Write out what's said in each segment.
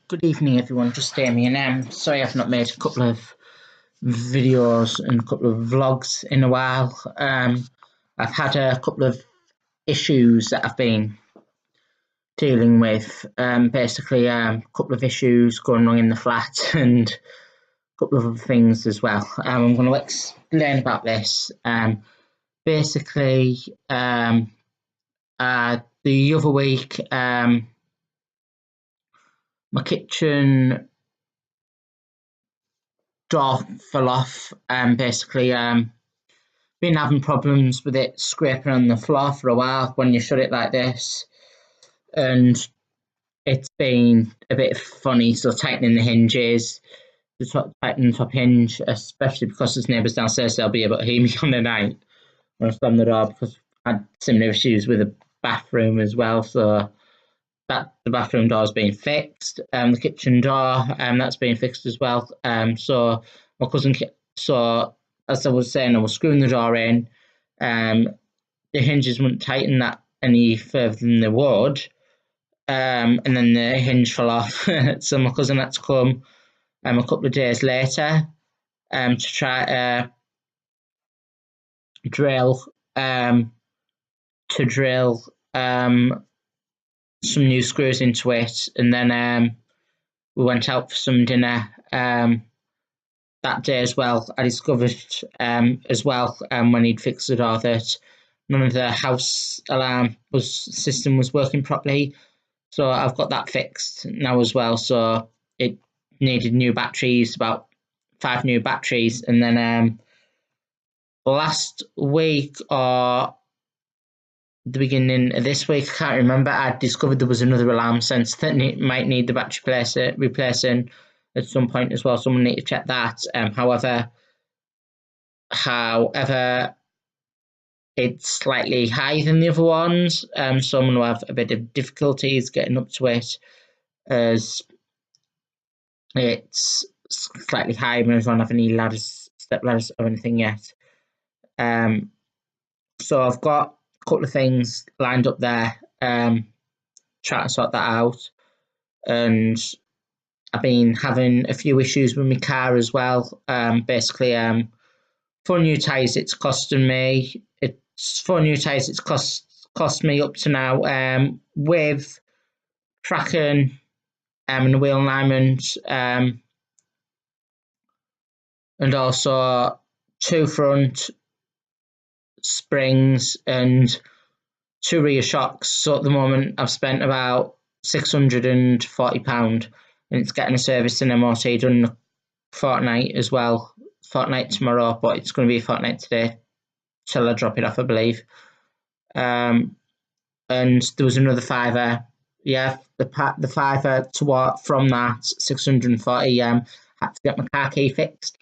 Good evening, everyone. Just Damien. Sorry I've not made a couple of videos and a couple of vlogs in a while. I've had a couple of issues that I've been dealing with. Basically, a couple of issues going wrong in the flat and a couple of other things as well. I'm going to explain about this. Basically, the other week, my kitchen door fell off and basically been having problems with it scraping on the floor for a while when you shut it like this, and it's been a bit funny, so tightening the hinges, tightening the top hinge, especially because there's neighbours downstairs, they'll be able to hear me on the night when I slam the door, because I had similar issues with the bathroom as well. So that the bathroom door's been fixed, the kitchen door, that's been fixed as well. So my cousin, so as I was saying, I was screwing the door in. The hinges wouldn't tighten that any further than they would, and then the hinge fell off. So my cousin had to come a couple of days later to try to drill some new screws into it, and then we went out for some dinner that day as well. I discovered as well when he'd fixed the door that none of the house alarm system was working properly, so I've got that fixed now as well. So it needed new batteries, about 5 new batteries, and then last week or the beginning of this week, I can't remember, I discovered there was another alarm sensor that might need the battery replacing at some point as well. Someone need to check that. However, it's slightly higher than the other ones. Someone will have a bit of difficulties getting up to it, as it's slightly higher and I don't have any step ladders or anything yet. So I've got a couple of things lined up there, trying to sort that out, and I've been having a few issues with my car as well. Basically, for new tyres, it's costing me. It's for new tyres. It's cost me up to now, with tracking and the wheel alignment, and also 2 front springs and 2 rear shocks. So at the moment, I've spent about £640, and it's getting a service and MOT done fortnight as well. Fortnight tomorrow, but it's going to be a fortnight today till I drop it off, I believe. And there was another fiver. Yeah, the fiver from that 640. Had to get my car key fixed.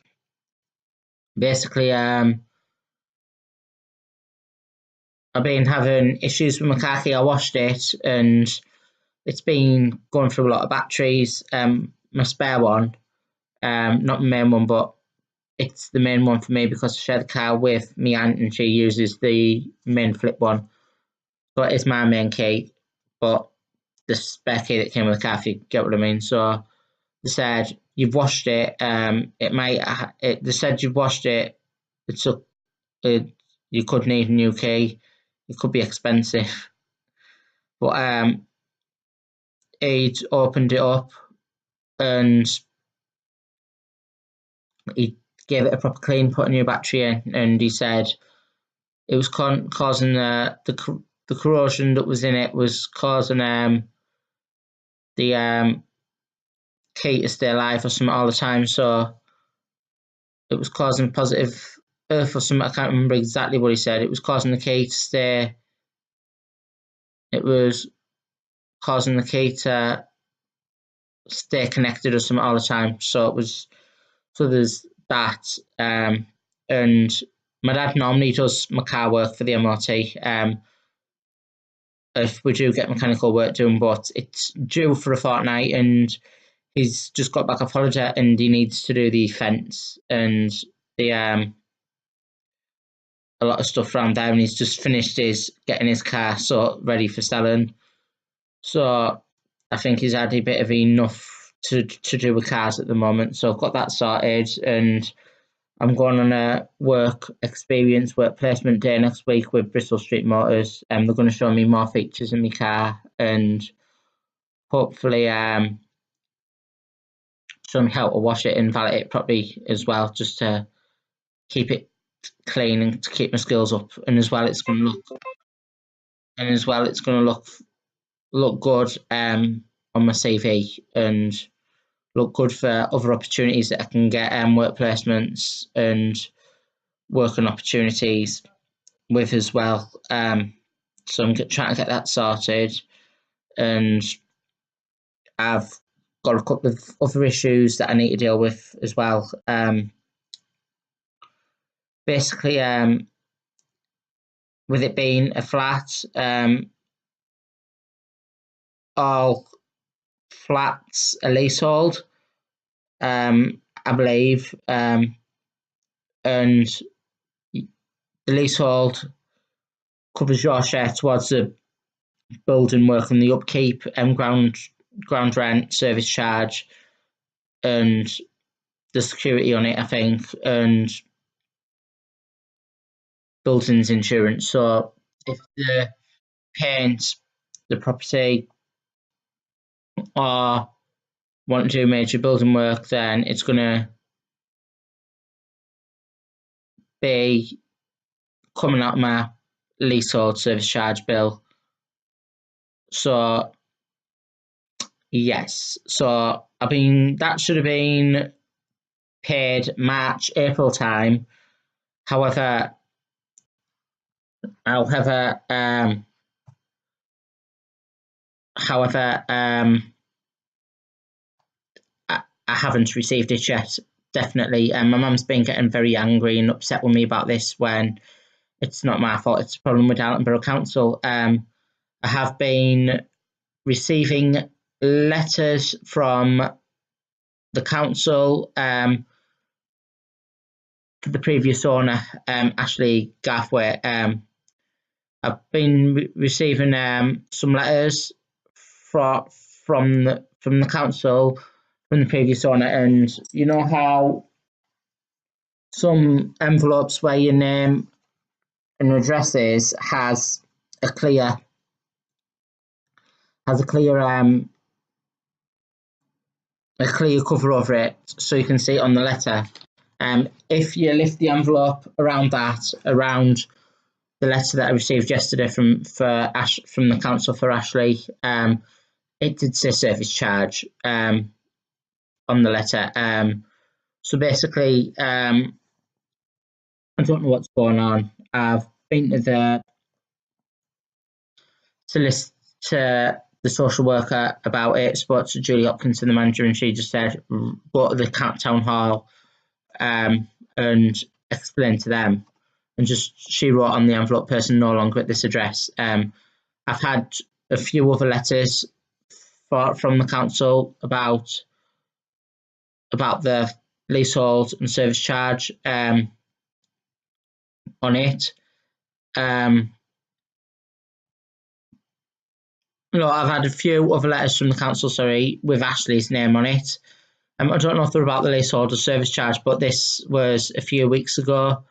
Basically, I've been having issues with my car key. I washed it and it's been going through a lot of batteries. My spare one, not my main one, but it's the main one for me because I share the car with my aunt and she uses the main flip one. So it's my main key, but the spare key that came with the car, if you get what I mean. So they said, you've washed it. They said you've washed it. You could need a new key. It could be expensive. But he'd opened it up and he gave it a proper clean, put a new battery in, and he said it was causing the corrosion that was in it was causing the key to stay alive or something all the time. So it was causing positive earth or something. I can't remember exactly what he said. It was causing the key to stay. It was causing the key to stay connected or something all the time. So there's that. And my dad normally does my car work for the MOT. If we do get mechanical work done, but it's due for a fortnight and he's just got back off holiday and he needs to do the fence and the a lot of stuff around there, and he's just finished getting his car ready for selling. So I think he's had a bit of enough to do with cars at the moment. So I've got that sorted, and I'm going on a work placement day next week with Bristol Street Motors, and they're going to show me more features in my car, and hopefully show me how to wash it and valet it properly as well, just to keep it clean and to keep my skills up. And as well, it's going to look good on my CV and look good for other opportunities that I can get, work placements and working opportunities with as well. So I'm trying to get that sorted, and I've got a couple of other issues that I need to deal with as well. Basically, with it being a flat, all flats are leasehold, I believe, and the leasehold covers your share towards the building work and the upkeep, ground rent, service charge, and the security on it, I think, and buildings insurance. So if the paint the property or want to do major building work, then it's going to be coming out of my leasehold service charge bill. So yes, so that should have been paid March, April time. However, I haven't received it yet. Definitely, my mum's been getting very angry and upset with me about this when it's not my fault. It's a problem with Darlington Borough Council. I have been receiving letters from the council, the previous owner, Ashley Garthwaite. I've been receiving some letters from the council, from the previous owner, and you know how some envelopes where your name and address is has a clear cover over it, so you can see it on the letter. If you lift the envelope around the letter that I received yesterday from the council for Ashley, it did say service charge on the letter. So basically, I don't know what's going on. I've been to the social worker about it, spoke to Julie Hopkinson, the manager, and she just said, go to the town hall and explain to them. And she wrote on the envelope, person no longer at this address. I've had a few other letters from the council about the leasehold and service charge on it. No, I've had a few other letters from the council, with Ashley's name on it. I don't know if they're about the leasehold or service charge, but this was a few weeks ago.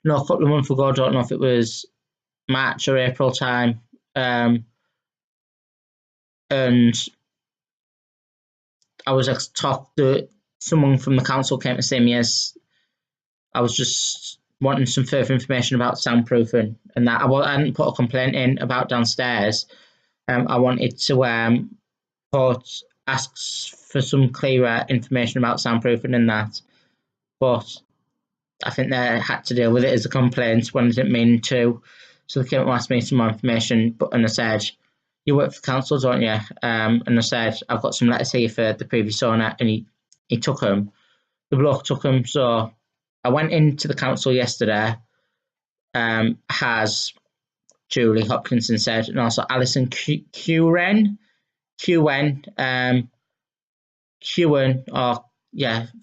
No, a couple of months ago. I don't know if it was March or April time. And I was talked to someone from the council came to see me as I was just wanting some further information about soundproofing, and that I hadn't put a complaint in about downstairs. I wanted to ask for some clearer information about soundproofing and that, but I think they had to deal with it as a complaint when I didn't mean to. So they came and asked me some more information, and I said, you work for the council, don't you? And I said, I've got some letters here for the previous owner, and he took them. The bloke took them. So I went into the council yesterday, as Julie Hopkinson said, and also Alison Quen,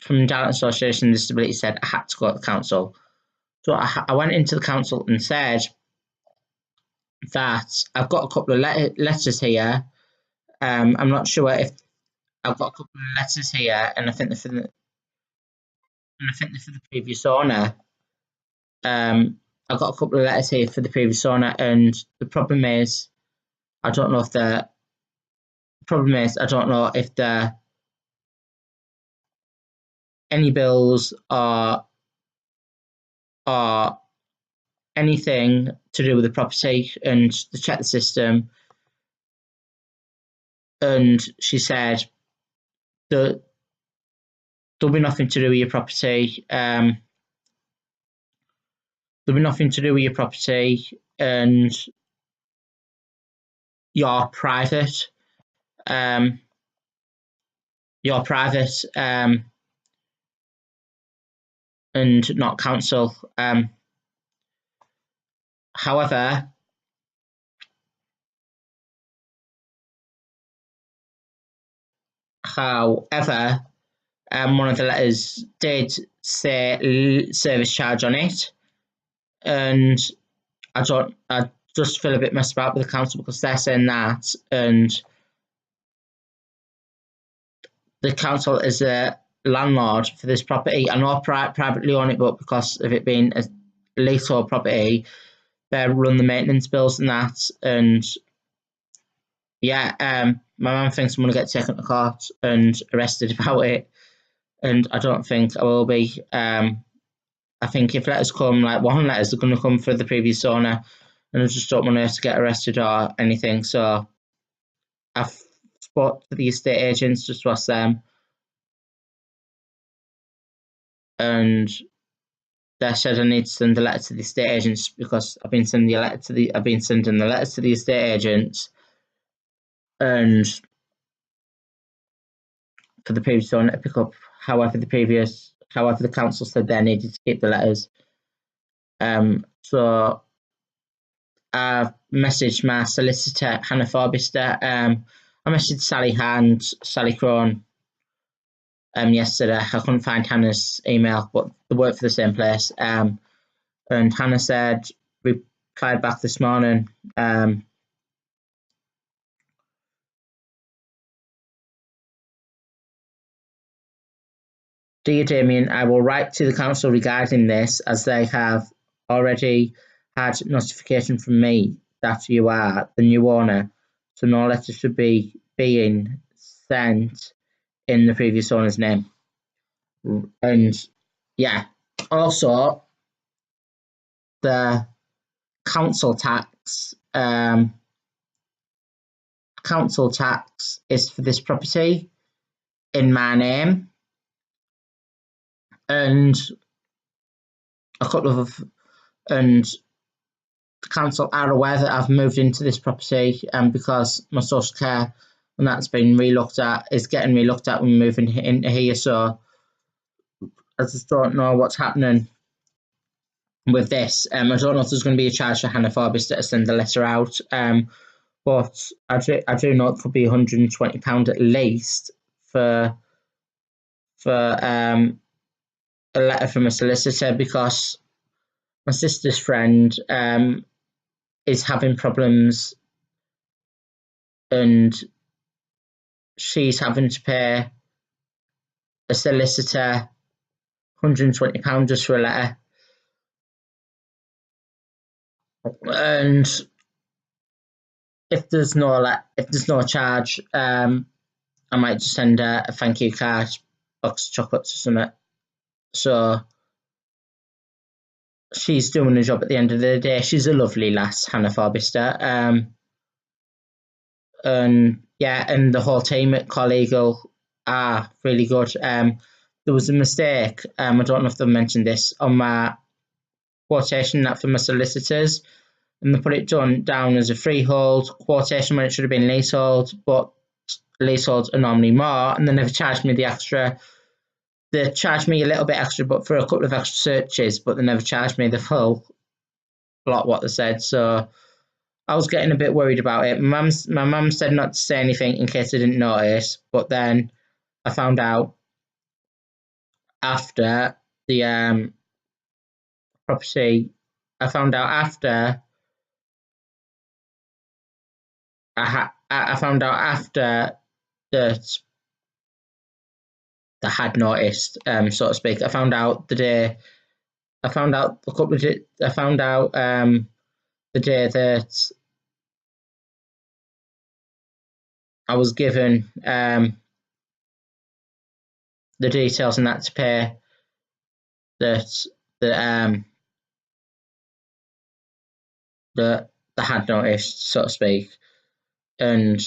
from Darlington Association of Disability said I had to go to the council. So I went into the council and said that I've got a couple of letters here. I'm not sure if I've got a couple of letters here, and I think they're for the previous owner. I've got a couple of letters here for the previous owner, and the problem is, I don't know if the any bills or anything to do with the property, and to check the system. And she said that there'll be nothing to do with your property. There'll be nothing to do with your property, and you're private. You're private, and not council. However, one of the letters did say service charge on it, and I just feel a bit messed about with the council because they're saying that, and the council is a landlord for this property. I know privately own it, but because of it being a leasehold property, they run the maintenance bills and that. And yeah, my mum thinks I'm going to get taken to court and arrested about it, and I don't think I will be. I think if letters come, like one letters are going to come for the previous owner, and I just don't want her to get arrested or anything. So I've spoke to the estate agents just to ask them, and they said I need to send the letter to the estate agents because I've been sending the letters to the estate agents, and for the previous owner to pick up. However, the council said they needed to keep the letters. So I've messaged my solicitor, Hannah Forbister. I messaged Sally Hand, Sally Crone yesterday. I couldn't find Hannah's email, but they work for the same place. And Hannah replied back this morning. Dear Damien, I will write to the council regarding this, as they have already had notification from me that you are the new owner, so no letter should be being sent in the previous owner's name. And yeah, also the council tax is for this property in my name, and the council are aware that I've moved into this property, because my social care and that's been is getting relooked at when moving into here. So I just don't know what's happening with this. I don't know if there's going to be a charge for Hannah Forbister to send the letter out. But I do know it could be £120 at least for a letter from a solicitor, because my sister's friend is having problems, and she's having to pay a solicitor £120 just for a letter. And if there's no charge, I might just send her a thank you card, box of chocolates or something. So she's doing a job at the end of the day. She's a lovely lass, Hannah Forbister. And yeah, and the whole team at Collegal are really good. There was a mistake, I don't know if they've mentioned this, on my quotation that for my solicitors, and they put it down as a freehold quotation when it should have been leasehold, but leaseholds are normally more, and they never charged me the extra. They charged me a little bit extra, but for a couple of extra searches, but they never charged me the full lot what they said. So I was getting a bit worried about it. My mum said not to say anything in case I didn't notice, but then I found out after the property. I found out after I found out after that that had noticed, so to speak. I found out the day that I was given the details and that to pay, that had noticed, so to speak. And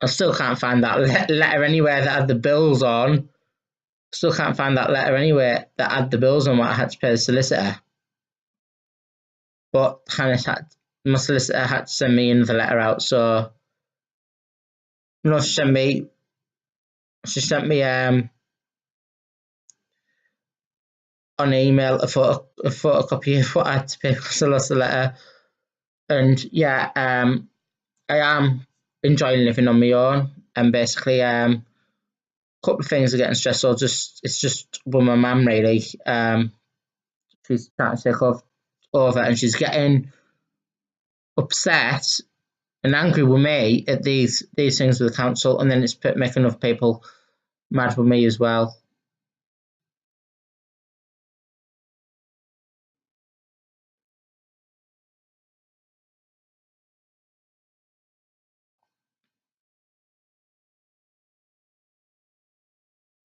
I still can't find that letter anywhere that had the bills on. Still can't find that letter anywhere that had the bills on what I had to pay the solicitor. But my solicitor had to send me another letter out, so no, she sent me on email a photocopy of what I had to pay because I lost the letter. And yeah, I am enjoying living on my own, and basically a couple of things are getting stressful. It's just with my mum really. She's trying to take over, and she's getting upset and angry with me at these things with the council, and then it's making other people mad with me as well.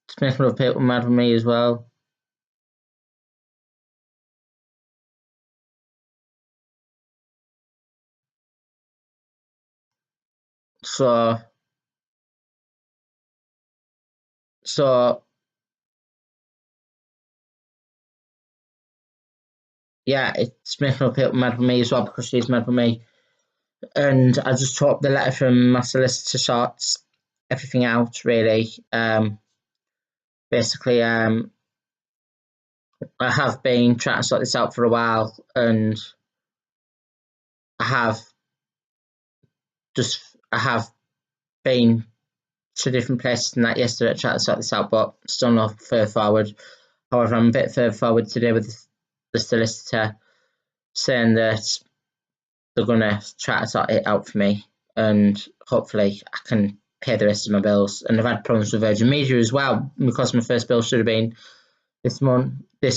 It's making other people mad with me as well. So yeah, it's making other people mad with me as well because she's mad with me. And I just hope the letter from my solicitor sorts everything out really. Basically, I have been trying to sort this out for a while, and I have been to different places and that yesterday trying to sort this out, but still not further forward. However, I'm a bit further forward today with the solicitor saying that they're going to try to sort it out for me, and hopefully I can pay the rest of my bills. And I've had problems with Virgin Media as well, because my first bill should have been this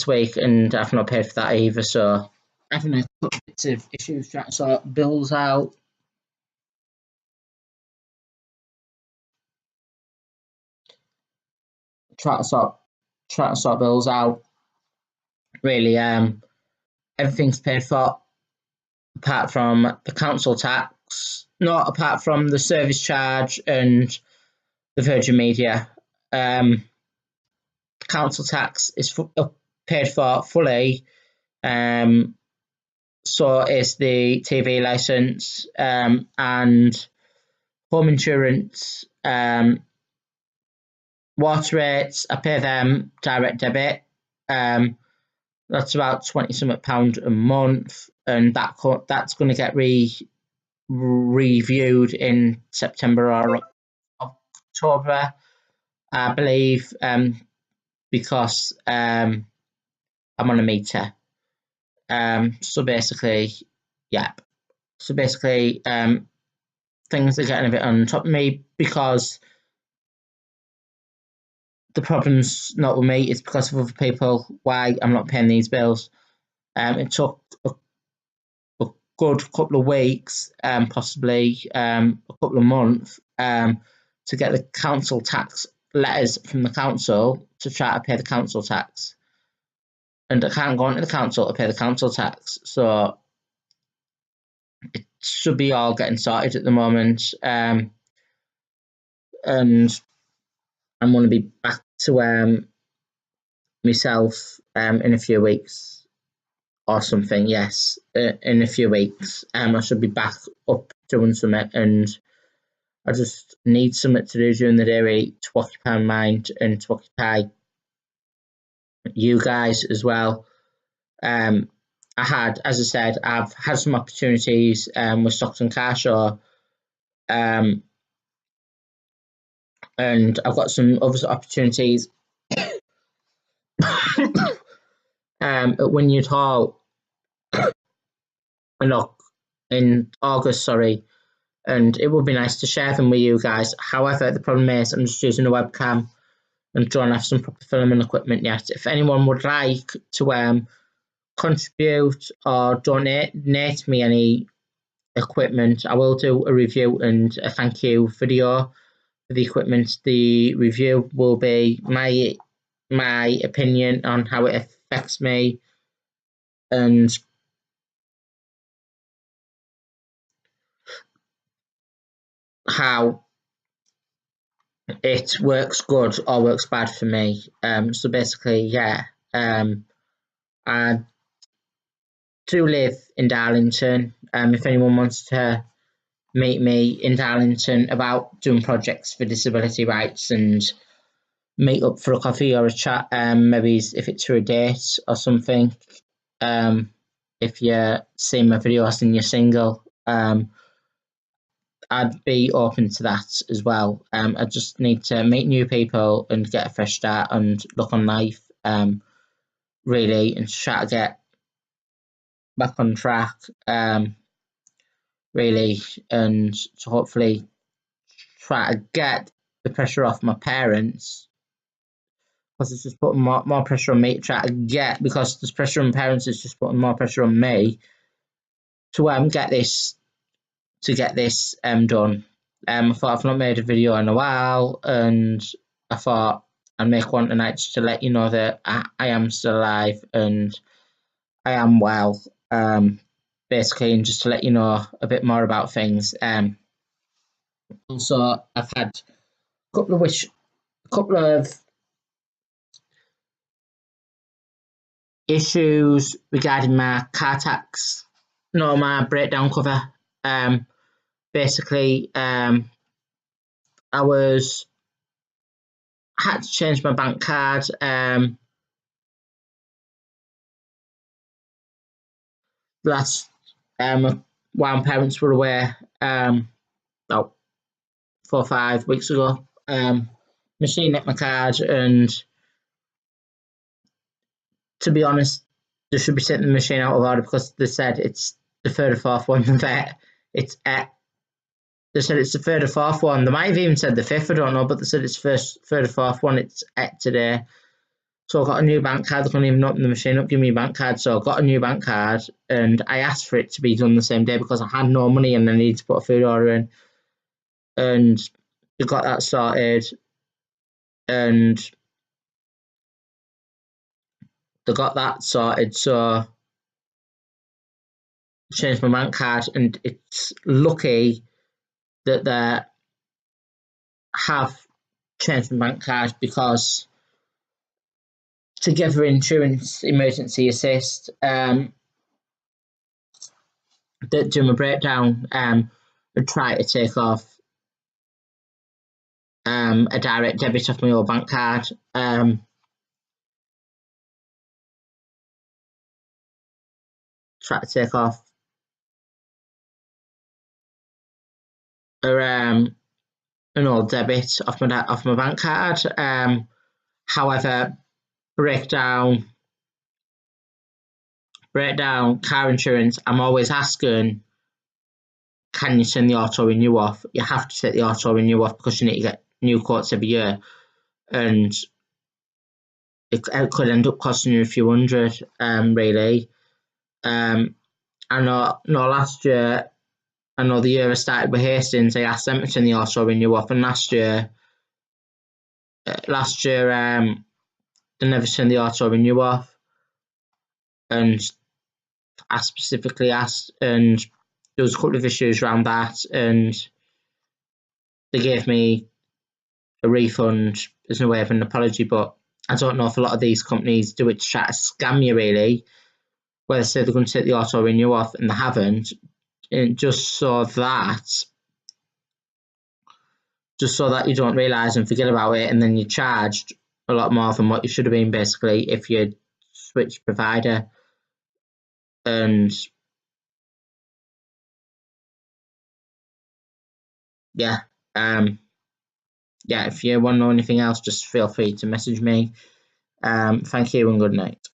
week, and I've not paid for that either. So having a couple of issues trying to sort bills out. Try to sort bills out. Really, everything's paid for apart from the council tax, not apart from the service charge and the Virgin Media. Council tax is paid for fully. So is the TV license, and home insurance, water rates. I pay them direct debit. That's about £20-something a month, and that's going to get reviewed in September or October, I believe, because I'm on a meter. So basically, yeah. So basically, things are getting a bit on top of me because the problem's not with me, it's because of other people why I'm not paying these bills. It took a good couple of weeks, possibly a couple of months, to get the council tax letters from the council to try to pay the council tax. And I can't go into the council to pay the council tax, so it should be all getting sorted at the moment. And I'm going to be back to myself in a few weeks or something. Yes, in a few weeks, I should be back up doing something, and I just need something to do during the day really, to occupy my mind and to occupy you guys as well. As I said, I've had some opportunities with Stockton Car Show, and I've got some other opportunities at Wynyard Hall in August, sorry, and it would be nice to share them with you guys. However, the problem is I'm just using a webcam, and don't have some proper filming equipment yet. If anyone would like to contribute or donate me any equipment, I will do a review and a thank you video for the equipment. The review will be my opinion on how it affects me and how it works good or works bad for me. So basically, yeah, I do live in Darlington. If anyone wants to meet me in Darlington about doing projects for disability rights and meet up for a coffee or a chat, maybe if it's for a date or something. If you see my videos and you're single, I'd be open to that as well. I just need to meet new people and get a fresh start and look on life, really, and try to get back on track, really, and to hopefully try to get the pressure off my parents, because it's just putting more pressure on me to try to get, because there's pressure on parents, it's just putting more pressure on me to get this done. I thought I've not made a video in a while, and I thought I'd make one tonight just to let you know that I am still alive and I am well, basically, and just to let you know a bit more about things. Also, I've had a couple of issues regarding my car tax, no, my breakdown cover. Basically, I had to change my bank card. Last while my parents were away, about 4 or 5 weeks ago. Machine nicked my card, and to be honest, they should be taking the machine out of order, because they said it's the third or fourth one. It's they said it's the third or fourth one. They might have even said the fifth, I don't know, but they said it's third or fourth one. It's today. So I got a new bank card. They couldn't even open the machine up, give me a bank card. So I got a new bank card, and I asked for it to be done the same day because I had no money and I needed to put a food order in. And we got that sorted, and they got that sorted. So I changed my bank card, and it's lucky that they have changed my bank card, because Together Insurance Emergency Assist, that do my breakdown, and try to take off a direct debit off my old bank card. Try to take off an old debit off my bank card. However, breakdown car insurance, I'm always asking, can you turn the auto renew off? You have to take the auto renew off, because you need to get new quotes every year, and it could end up costing you a few hundred, really. I know last year, I know the year I started with Hastings, I asked them to turn the auto renew off, and last year they never turned the auto renew off, and I specifically asked, and there was a couple of issues around that, and they gave me a refund as a way of an apology. But I don't know if a lot of these companies do it to try to scam you, really, where they say they're going to take the auto renew off and they haven't, and just so that you don't realise and forget about it, and then you're charged a lot more than what you should have been, basically, if you switch provider. And yeah, if you want to know anything else, just feel free to message me. Thank you and good night.